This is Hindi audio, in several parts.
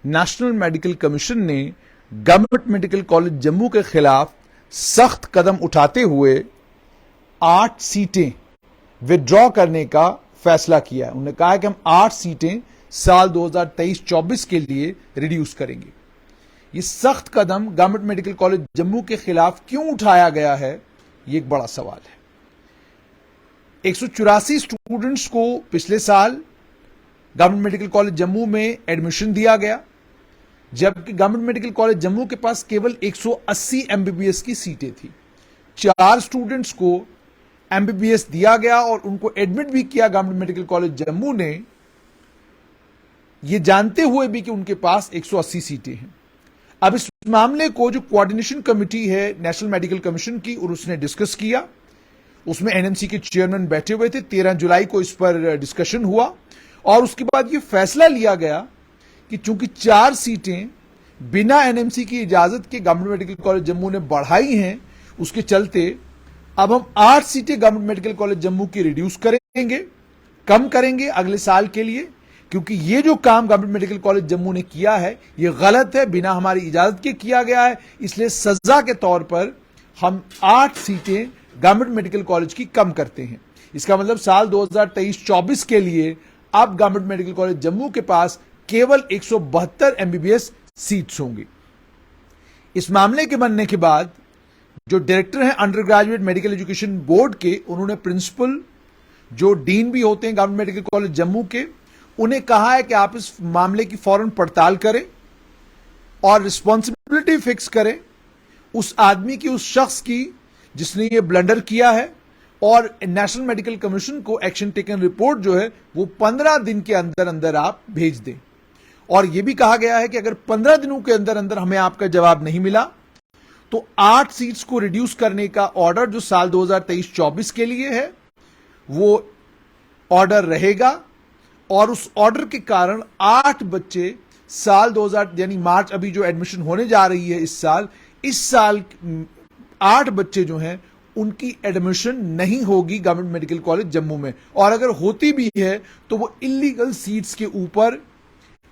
नेशनल मेडिकल कमीशन ने गवर्नमेंट मेडिकल कॉलेज जम्मू के खिलाफ सख्त कदम उठाते हुए 8 सीटें विड्रॉ करने का फैसला किया है। उन्होंने कहा है कि हम 8 सीटें साल 2023-24 के लिए रिड्यूस करेंगे। ये सख्त कदम गवर्नमेंट मेडिकल कॉलेज जम्मू के खिलाफ क्यों उठाया गया है, ये एक बड़ा सवाल है। 184 स्टूडेंट्स को पिछले साल गवर्नमेंट मेडिकल कॉलेज जम्मू में एडमिशन दिया गया, जबकि गवर्नमेंट मेडिकल कॉलेज जम्मू के पास केवल 180 एमबीबीएस की सीटें थी। 4 स्टूडेंट्स को एमबीबीएस दिया गया और उनको एडमिट भी किया गवर्नमेंट मेडिकल कॉलेज जम्मू ने, यह जानते हुए भी कि उनके पास 180 सीटें हैं। अब इस मामले को जो कोऑर्डिनेशन कमेटी है नेशनल मेडिकल कमीशन की, और उसने डिस्कस किया, उसमें एनएमसी के चेयरमैन बैठे हुए थे। 13 जुलाई को इस पर डिस्कशन हुआ और उसके बाद यह फैसला लिया गया कि चूंकि 4 सीटें बिना एनएमसी की इजाजत के गवर्नमेंट मेडिकल कॉलेज जम्मू ने बढ़ाई हैं, उसके चलते अब हम 8 सीटें गवर्नमेंट मेडिकल कॉलेज जम्मू की रिड्यूस करेंगे, कम करेंगे अगले साल के लिए, क्योंकि ये जो काम गवर्नमेंट मेडिकल कॉलेज जम्मू ने किया है ये गलत है, बिना हमारी इजाजत के किया गया है। इसलिए सजा के तौर पर हम 8 सीटें गवर्नमेंट मेडिकल कॉलेज की कम करते हैं। इसका मतलब साल 2023-24 के लिए अब गवर्नमेंट मेडिकल कॉलेज जम्मू के पास केवल 172 एमबीबीएस सीट्स होंगी। इस मामले के बनने के बाद जो डायरेक्टर हैं under graduate medical education board के, उन्होंने प्रिंसिपल जो डीन भी होते हैं गवर्नमेंट मेडिकल कॉलेज जम्मू के, उन्हें कहा है कि आप इस मामले की फौरन पड़ताल करें और रिस्पॉन्सिबिलिटी फिक्स करें उस आदमी की, उस शख्स की जिसने ये ब्लंडर किया है, और नेशनल मेडिकल कमीशन को एक्शन टेकन रिपोर्ट जो है वो 15 दिन के अंदर अंदर आप भेज दें। और यह भी कहा गया है कि अगर 15 दिनों के अंदर अंदर हमें आपका जवाब नहीं मिला तो 8 सीट्स को रिड्यूस करने का ऑर्डर जो साल 2023-24 के लिए है वो ऑर्डर रहेगा, और उस ऑर्डर के कारण 8 बच्चे साल 2000 यानी मार्च अभी जो एडमिशन होने जा रही है इस साल 8 बच्चे जो हैं उनकी एडमिशन नहीं होगी गवर्नमेंट मेडिकल कॉलेज जम्मू में, और अगर होती भी है तो वो इलीगल सीट्स के ऊपर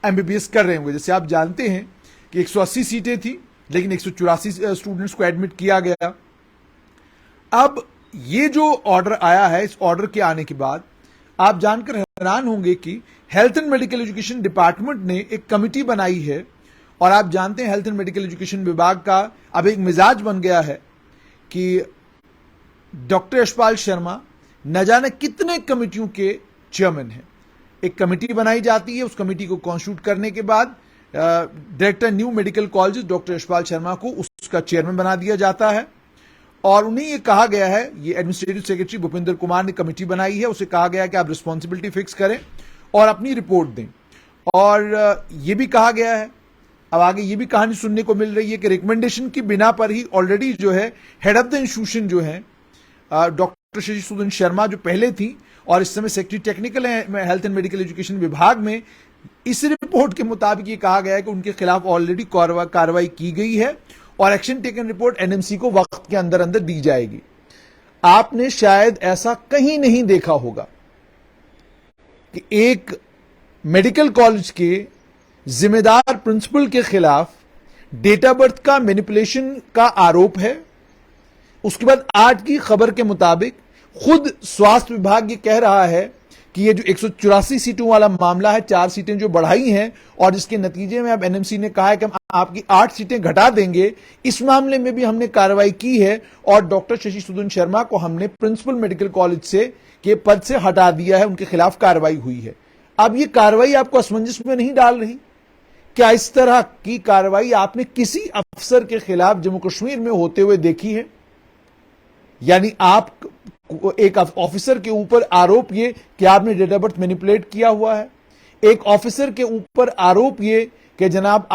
एमबीबीएस कर रहे होंगे। जैसे आप जानते हैं कि 180 सीटें थी लेकिन 184 स्टूडेंट्स को एडमिट किया गया। अब ये जो ऑर्डर आया है, इस ऑर्डर के आने के बाद आप जानकर हैरान होंगे कि health and medical education department ने एक कमिटी बनाई है, और आप जानते हैं हेल्थ एंड मेडिकल एजुकेशन विभाग का अब एक मिजाज बन गया है कि डॉक्टर यशपाल शर्मा न जाने कितने कमिटियों के चेयरमैन हैं। एक कमिटी बनाई जाती है, उस कमिटी को कॉन्स्टिट्यूट करने के बाद director new medical college doctor Yashpal Sharma को उसका चेयरमैन बना दिया जाता है, और उन्हें यह कहा गया है, ये एडमिनिस्ट्रेटिव सेक्रेटरी भूपिंदर कुमार ने कमेटी बनाई है, उसे कहा गया है कि आप रिस्पॉन्सिबिलिटी फिक्स करें और अपनी रिपोर्ट दें। और यह भी कहा गया है, अब आगे ये भी कहानी सुनने को मिल रही है कि रिकमेंडेशन की बिना पर ही ऑलरेडी जो है हेड ऑफ द इंस्टीट्यूशन जो है डॉक्टर शशि सूदन शर्मा जो पहले थी और इस समय सेक्रेटरी टेक्निकल है हेल्थ एंड मेडिकल एजुकेशन विभाग में, इस रिपोर्ट के मुताबिक ये कहा गया है कि उनके खिलाफ ऑलरेडी कार्रवाई की गई है और एक्शन टेकन रिपोर्ट एनएमसी को वक्त के अंदर अंदर दी जाएगी। आपने शायद ऐसा कहीं नहीं देखा होगा कि एक मेडिकल कॉलेज के जिम्मेदार प्रिंसिपल के खिलाफ डेट ऑफ बर्थ का मैनिपुलेशन का आरोप है। उसके बाद आज की खबर के मुताबिक खुद स्वास्थ्य विभाग ये कह रहा है कि ये जो 184 सीटों वाला मामला है, 4 सीटें जो बढ़ाई हैं और जिसके नतीजे में अब एनएमसी ने कहा है कि हम आपकी 8 सीटें घटा देंगे, इस मामले में भी हमने कार्रवाई की है और डॉक्टर शशि सूदन शर्मा को हमने प्रिंसिपल मेडिकल कॉलेज से के पद से हटा दिया है, उनके खिलाफ कार्रवाई हुई है। अब ये कार्रवाई आपको असमंजस में नहीं डाल रही? क्या इस तरह की कार्रवाई आपने किसी अफसर के खिलाफ जम्मू कश्मीर में होते हुए देखी है? यानी आप एक ऑफिसर के ऊपर आरोप ये कि आपने डेट ऑफ बर्थ मैनिपुलेट किया हुआ है, एक ऑफिसर के ऊपर आरोप ये कि जनाब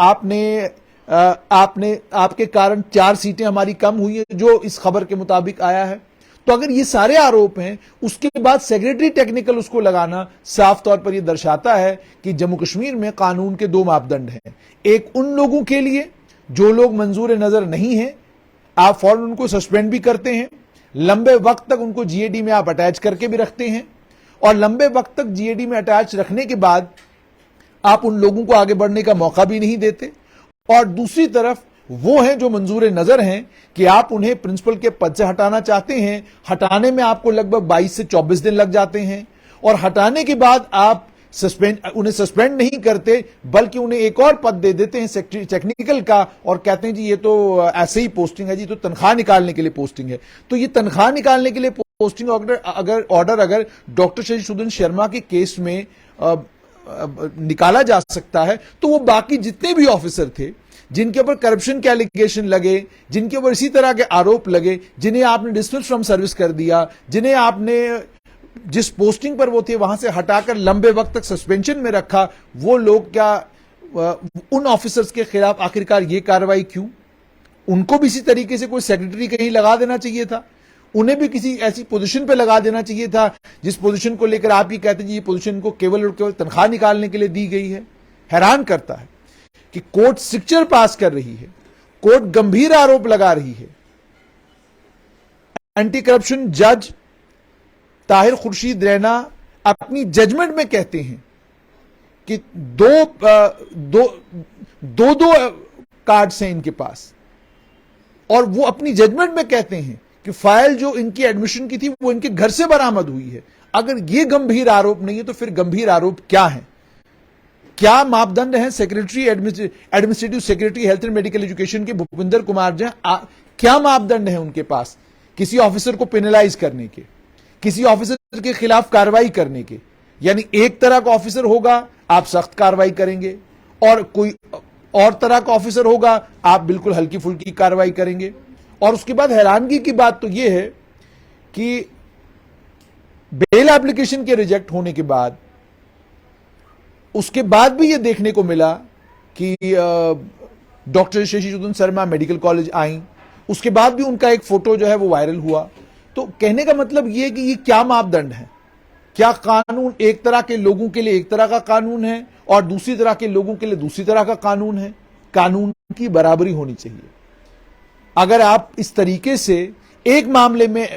आपके कारण 4 सीटें हमारी कम हुई है, जो इस खबर के मुताबिक आया है। तो अगर ये सारे आरोप हैं, उसके बाद सेक्रेटरी टेक्निकल उसको लगाना साफ तौर पर यह दर्शाता है कि जम्मू कश्मीर में कानून के 2 मापदंड हैं। एक उन लोगों के लिए जो लोग मंजूर नजर नहीं है, आप फौरन उनको सस्पेंड भी करते हैं, लंबे वक्त तक उनको जीएडी में आप अटैच करके भी रखते हैं, और लंबे वक्त तक जीएडी में अटैच रखने के बाद आप उन लोगों को आगे बढ़ने का मौका भी नहीं देते, और दूसरी तरफ वो हैं जो मंजूर नजर हैं कि आप उन्हें प्रिंसिपल के पद से हटाना चाहते हैं। हटाने में आपको लगभग 22 से 24 दिन लग जाते हैं, और हटाने के बाद आप उन्हें सस्पेंड नहीं करते, बल्कि उन्हें एक और पद दे देते हैं टेक्निकल का, और कहते हैं जी ये तो ऐसे ही पोस्टिंग है जी, तो तनख्वाह निकालने के लिए पोस्टिंग है। तो ये तनख्वाह निकालने के लिए पोस्टिंग अगर डॉक्टर शशिशूदन शर्मा के केस में निकाला जा सकता है, तो वो बाकी जितने भी ऑफिसर थे जिनके ऊपर करप्शन के एलिगेशन लगे, जिनके ऊपर इसी तरह के आरोप लगे, जिन्हें आपने डिसमिस फ्रॉम सर्विस कर दिया, जिन्हें आपने जिस पोस्टिंग पर वो थे वहां से हटाकर लंबे वक्त तक सस्पेंशन में रखा, वो लोग क्या उन ऑफिसर्स के खिलाफ आखिरकार ये कार्रवाई क्यों? उनको भी इसी तरीके से कोई सेक्रेटरी कहीं लगा देना चाहिए था, उन्हें भी किसी ऐसी पोजीशन पे लगा देना चाहिए था जिस पोजीशन को लेकर आप ये कहते हैं जी ये पोजीशन को केवल और केवल तनख्वाह निकालने के लिए दी गई है। हैरान करता है कि कोर्ट स्ट्रिक्चर पास कर रही है, कोर्ट गंभीर आरोप लगा रही है। एंटी करप्शन जज ताहिर खुर्शीद रैना अपनी जजमेंट में कहते हैं कि दो कार्ड्स हैं इनके पास, और वो अपनी जजमेंट में कहते हैं कि फाइल जो इनकी एडमिशन की थी वो इनके घर से बरामद हुई है। अगर ये गंभीर आरोप नहीं है तो फिर गंभीर आरोप क्या है? क्या मापदंड है secretary administrative secretary health and medical education के भूपिंदर कुमार जी, क्या मापदंड है उनके पास किसी ऑफिसर को पेनलाइज करने के, किसी ऑफिसर के खिलाफ कार्रवाई करने के? यानी एक तरह का ऑफिसर होगा आप सख्त कार्रवाई करेंगे, और कोई और तरह का ऑफिसर होगा आप बिल्कुल हल्की फुल्की कार्रवाई करेंगे। और उसके बाद हैरानगी की बात तो यह है कि बेल एप्लीकेशन के रिजेक्ट होने के बाद उसके बाद भी यह देखने को मिला कि doctor Shashisudan Sharma medical college आई, उसके बाद भी उनका एक फोटो जो है वो वायरल हुआ। तो कहने का मतलब यह कि ये क्या मापदंड है? क्या कानून एक तरह के लोगों के लिए एक तरह का कानून है और दूसरी तरह के लोगों के लिए दूसरी तरह का कानून है? कानून की बराबरी होनी चाहिए। अगर आप इस तरीके से एक मामले में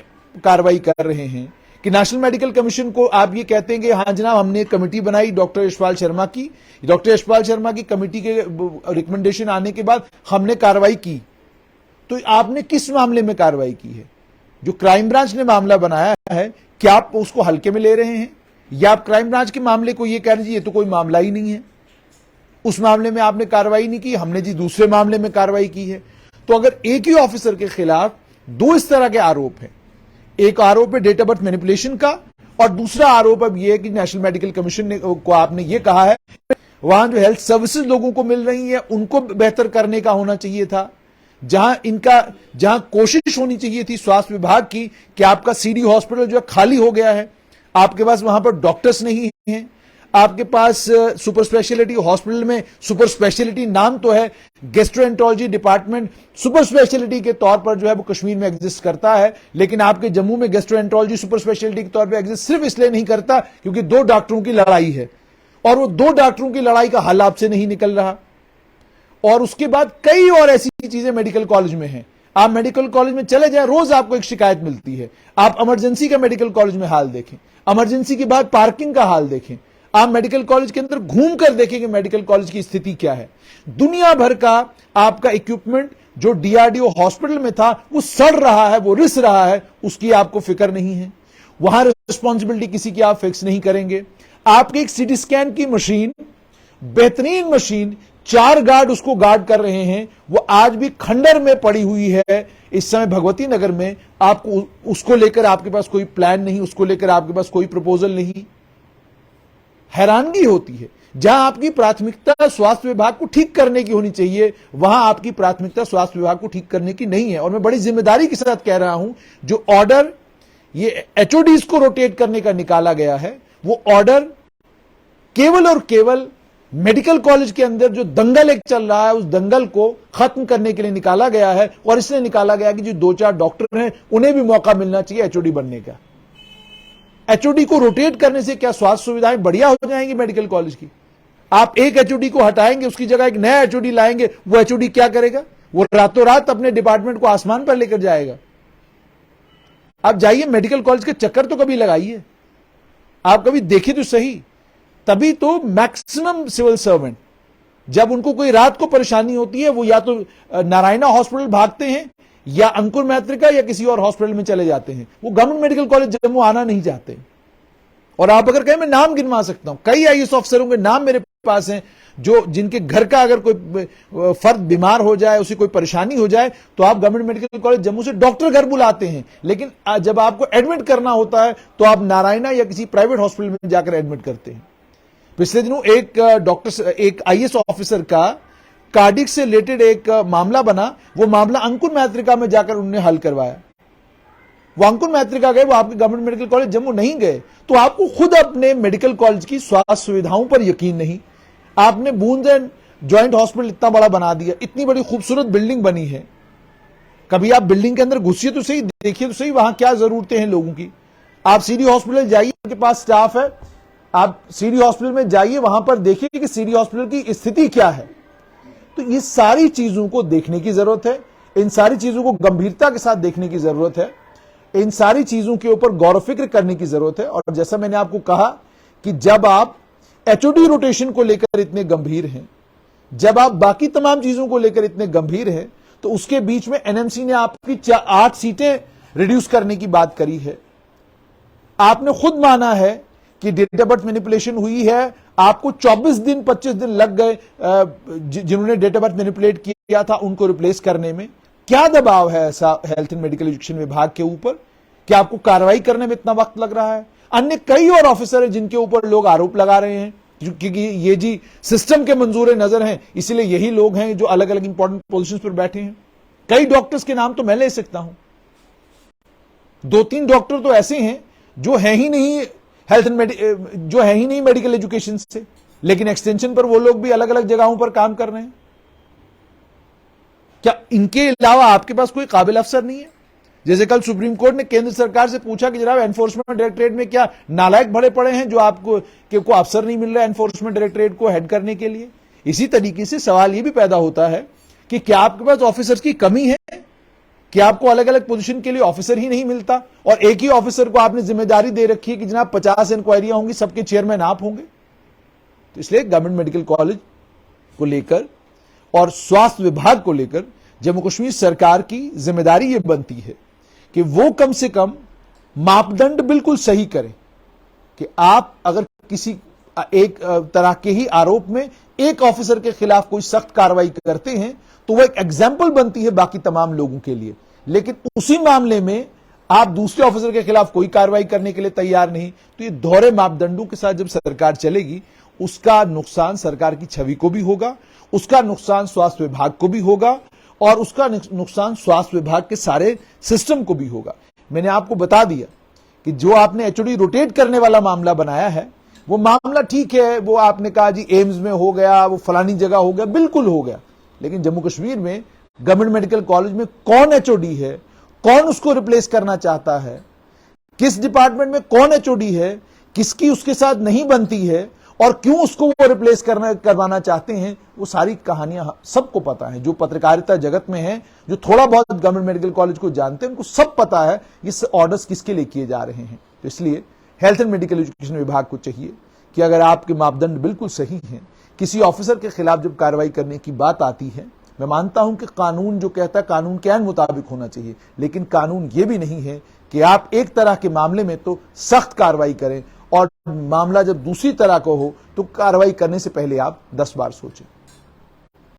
कार्रवाई कर रहे हैं कि नेशनल मेडिकल कमीशन को आप ये कहते हैं कि हां जनाब हमने एक कमेटी बनाई डॉक्टर यशपाल शर्मा की, डॉक्टर यशपाल शर्मा की कमेटी के रिकमेंडेशन आने के बाद हमने कार्रवाई की, तो आपने किस मामले में कार्रवाई की है? जो क्राइम ब्रांच ने मामला बनाया है, क्या आप उसको हल्के में ले रहे हैं, या आप क्राइम ब्रांच के मामले को ये कह रहे हैं ये तो कोई मामला ही नहीं है, उस मामले में आपने कार्रवाई नहीं की, हमने जी दूसरे मामले में कार्रवाई की है? तो अगर एक ही ऑफिसर के खिलाफ दो इस तरह के आरोप हैं, एक आरोप है डेट ऑफ बर्थ मैनिपुलेशन का, और दूसरा आरोप अब यह है कि नेशनल मेडिकल कमीशन को आपने यह कहा है वहां जो हेल्थ सर्विसेज लोगों को मिल रही है उनको बेहतर करने का होना चाहिए था, जहां कोशिश होनी चाहिए थी स्वास्थ्य विभाग की कि आपका सीडी हॉस्पिटल जो है खाली हो गया है, आपके पास वहां पर डॉक्टर्स नहीं हैं, आपके पास सुपर स्पेशलिटी हॉस्पिटल में सुपर स्पेशलिटी नाम तो है, गैस्ट्रोएंटरोलॉजी डिपार्टमेंट सुपर स्पेशलिटी के तौर पर जो है वो कश्मीर में एग्जिस्ट करता है, लेकिन आपके जम्मू में गैस्ट्रोएंटरोलॉजी सुपर स्पेशलिटी के तौर पर एग्जिस्ट सिर्फ इसलिए नहीं करता क्योंकि दो डॉक्टरों की लड़ाई है, और वो दो डॉक्टरों की लड़ाई का हल आपसे नहीं निकल रहा। और उसके बाद कई और ऐसी चीजें मेडिकल कॉलेज में हैं। आप मेडिकल कॉलेज में चले जाएं, रोज आपको एक शिकायत मिलती है। आप इमरजेंसी का मेडिकल कॉलेज में हाल देखें, इमरजेंसी के बाद पार्किंग का हाल देखें, आप मेडिकल कॉलेज के अंदर घूम कर देखें कि मेडिकल कॉलेज की स्थिति क्या है। दुनिया भर का आपका इक्विपमेंट जो डीआरडीओ हॉस्पिटल में था वो सड़ रहा है, वो रिस रहा है, उसकी आपको फिक्र नहीं है। वहां रिस्पॉन्सिबिलिटी किसी की आप फिक्स नहीं करेंगे। आपके एक सीटी स्कैन की मशीन, बेहतरीन मशीन, 4 गार्ड उसको गार्ड कर रहे हैं, वो आज भी खंडर में पड़ी हुई है इस समय भगवती नगर में। आपको उसको लेकर आपके पास कोई प्लान नहीं, उसको लेकर आपके पास कोई प्रपोजल नहीं। हैरानगी होती है, जहां आपकी प्राथमिकता स्वास्थ्य विभाग को ठीक करने की होनी चाहिए, वहां आपकी प्राथमिकता स्वास्थ्य विभाग को ठीक करने की नहीं है। और मैं बड़ी जिम्मेदारी के साथ कह रहा हूं, जो ऑर्डर ये एचओडीज को रोटेट करने का निकाला गया है, वो ऑर्डर केवल और केवल मेडिकल कॉलेज के अंदर जो दंगल एक चल रहा है उस दंगल को खत्म करने के लिए निकाला गया है। और इसलिए निकाला गया कि जो 2-4 डॉक्टर हैं उन्हें भी मौका मिलना चाहिए एचओडी बनने का। एचओडी को रोटेट करने से क्या स्वास्थ्य सुविधाएं बढ़िया हो जाएंगी मेडिकल कॉलेज की? आप एक एचओडी को हटाएंगे, उसकी जगह एक नया एचओडी लाएंगे, वो एचओडी क्या करेगा? वो रातों रात अपने डिपार्टमेंट को आसमान पर लेकर जाएगा। आप जाइए मेडिकल कॉलेज के चक्कर तो कभी लगाइए, आप कभी देखिए तो सही तभी तो मैक्सिमम सिविल सर्वेंट जब उनको कोई रात को परेशानी होती है वो या तो नारायणा हॉस्पिटल भागते हैं या अंकुर मैत्रिका या किसी और हॉस्पिटल में चले जाते हैं, वो गवर्नमेंट मेडिकल कॉलेज जम्मू आना नहीं चाहते। और आप अगर कहें मैं नाम गिनवा सकता हूं, कई आईएएस ऑफिसरों के नाम मेरे पास हैं जो जिनके घर का अगर कोई फर्द बीमार हो जाए, उसे कोई परेशानी हो जाए तो आप गवर्नमेंट मेडिकल कॉलेज जम्मू से डॉक्टर घर बुलाते हैं, लेकिन जब आपको एडमिट करना होता है तो आप नारायणा या किसी प्राइवेट हॉस्पिटल में जाकर एडमिट करते हैं। पिछले दिनों एक आईएएस ऑफिसर का कार्डिक से रिलेटेड एक मामला बना, वो मामला अंकुर मैत्रिका में जाकर उन्होंने हल करवाया। वो अंकुर मैत्रिका गए, वो आपके गवर्नमेंट मेडिकल कॉलेज जम्मू नहीं गए। तो आपको खुद अपने मेडिकल कॉलेज की स्वास्थ्य सुविधाओं पर यकीन नहीं। आपने बूंदेन जॉइंट हॉस्पिटल इतना बड़ा बना दिया, इतनी बड़ी खूबसूरत बिल्डिंग बनी है, कभी आप बिल्डिंग के अंदर घुसिए तो सही, देखिए तो सही वहां क्या जरूरतें हैं लोगों की। आप सीडी हॉस्पिटल जाइए, उनके पास स्टाफ है, आप सीडी हॉस्पिटल में जाइए, वहां पर देखिए कि सीडी हॉस्पिटल की स्थिति क्या है। तो ये सारी चीजों को देखने की जरूरत है, इन सारी चीजों को गंभीरता के साथ देखने की जरूरत है, इन सारी चीजों के ऊपर गौर फिक्र करने की जरूरत है। और जैसा मैंने आपको कहा कि जब आप एचओडी रोटेशन को लेकर इतने गंभीर हैं, जब आप बाकी तमाम चीजों को लेकर इतने गंभीर हैं, तो उसके बीच में एनएमसी ने आपकी 8 सीटें रिड्यूस करने की बात करी है। आपने खुद माना है कि डेट ऑफ बर्थ मैनिपुलेशन हुई है, आपको 24 दिन 25 दिन लग गए जिन्होंने डेट ऑफ बर्थ मैनिपुलेट किया था उनको रिप्लेस करने में। क्या दबाव है ऐसा हेल्थ एंड मेडिकल एजुकेशन विभाग के ऊपर कि आपको कार्रवाई करने में इतना वक्त लग रहा है? अन्य कई और ऑफिसर हैं जिनके ऊपर लोग आरोप लगा रहे हैं क्योंकि ये जी सिस्टम के मंजूर नजर हैं, इसलिए यही लोग हैं जो अलग अलग इंपॉर्टेंट पोजीशंस पर बैठे हैं। कई डॉक्टर्स के नाम तो मैं ले सकता हूं, 2-3 डॉक्टर तो ऐसे हैं जो है ही नहीं जो है ही नहीं मेडिकल एजुकेशन से, लेकिन एक्सटेंशन पर वो लोग भी अलग अलग जगहों पर काम कर रहे हैं। क्या इनके अलावा आपके पास कोई काबिल अफसर नहीं है? जैसे कल सुप्रीम कोर्ट ने केंद्र सरकार से पूछा कि जनाब एनफोर्समेंट डायरेक्टरेट में क्या नालायक भरे पड़े हैं जो आपको को अफसर नहीं मिल रहा है एनफोर्समेंट डायरेक्टरेट को हेड करने के लिए। इसी तरीके से सवाल यह भी पैदा होता है कि क्या आपके पास ऑफिसर्स की कमी है कि आपको अलग अलग पोजीशन के लिए ऑफिसर ही नहीं मिलता और एक ही ऑफिसर को आपने जिम्मेदारी दे रखी है कि जनाब 50 इंक्वायरियां होंगी, सबके चेयरमैन आप होंगे। तो इसलिए गवर्नमेंट मेडिकल कॉलेज को लेकर और स्वास्थ्य विभाग को लेकर जम्मू कश्मीर सरकार की जिम्मेदारी यह बनती है कि वो कम से कम मापदंड बिल्कुल सही करें कि आप अगर किसी एक तरह के ही आरोप में एक ऑफिसर के खिलाफ कोई सख्त कार्रवाई करते हैं तो वो एक एग्जाम्पल बनती है बाकी तमाम लोगों के लिए, लेकिन उसी मामले में आप दूसरे ऑफिसर के खिलाफ कोई कार्रवाई करने के लिए तैयार नहीं, तो ये दोहरे मापदंडों के साथ जब सरकार चलेगी उसका नुकसान सरकार की छवि को भी होगा, उसका नुकसान स्वास्थ्य विभाग को भी होगा और उसका नुकसान स्वास्थ्य विभाग के सारे सिस्टम को भी होगा। मैंने आपको बता दिया कि जो आपने एचओडी रोटेट करने वाला मामला बनाया है वो मामला ठीक है, वो आपने कहा जी एम्स में हो गया, वो फलानी जगह हो गया, बिल्कुल हो गया, लेकिन जम्मू कश्मीर में गवर्नमेंट मेडिकल कॉलेज में कौन एचओडी है, कौन उसको रिप्लेस करना चाहता है, किस डिपार्टमेंट में कौन एचओडी है, किसकी उसके साथ नहीं बनती है और क्यों उसको वो रिप्लेस करवाना चाहते हैं, वो सारी कहानियां सबको पता है। जो पत्रकारिता जगत में है, जो थोड़ा बहुत गवर्नमेंट मेडिकल कॉलेज को जानते हैं, उनको सब पता है ये ऑर्डर्स किसके लिए किए जा रहे हैं। तो इसलिए हेल्थ एंड मेडिकल एजुकेशन विभाग को चाहिए कि अगर आपके मापदंड बिल्कुल सही हैं, किसी ऑफिसर के खिलाफ जब कार्रवाई करने की बात आती है, मैं मानता हूं कि कानून जो कहता है कानून के मुताबिक होना चाहिए, लेकिन कानून यह भी नहीं है कि आप एक तरह के मामले में तो सख्त कार्रवाई करें और मामला जब दूसरी तरह का हो तो कार्रवाई करने से पहले आप 10 बार सोचें।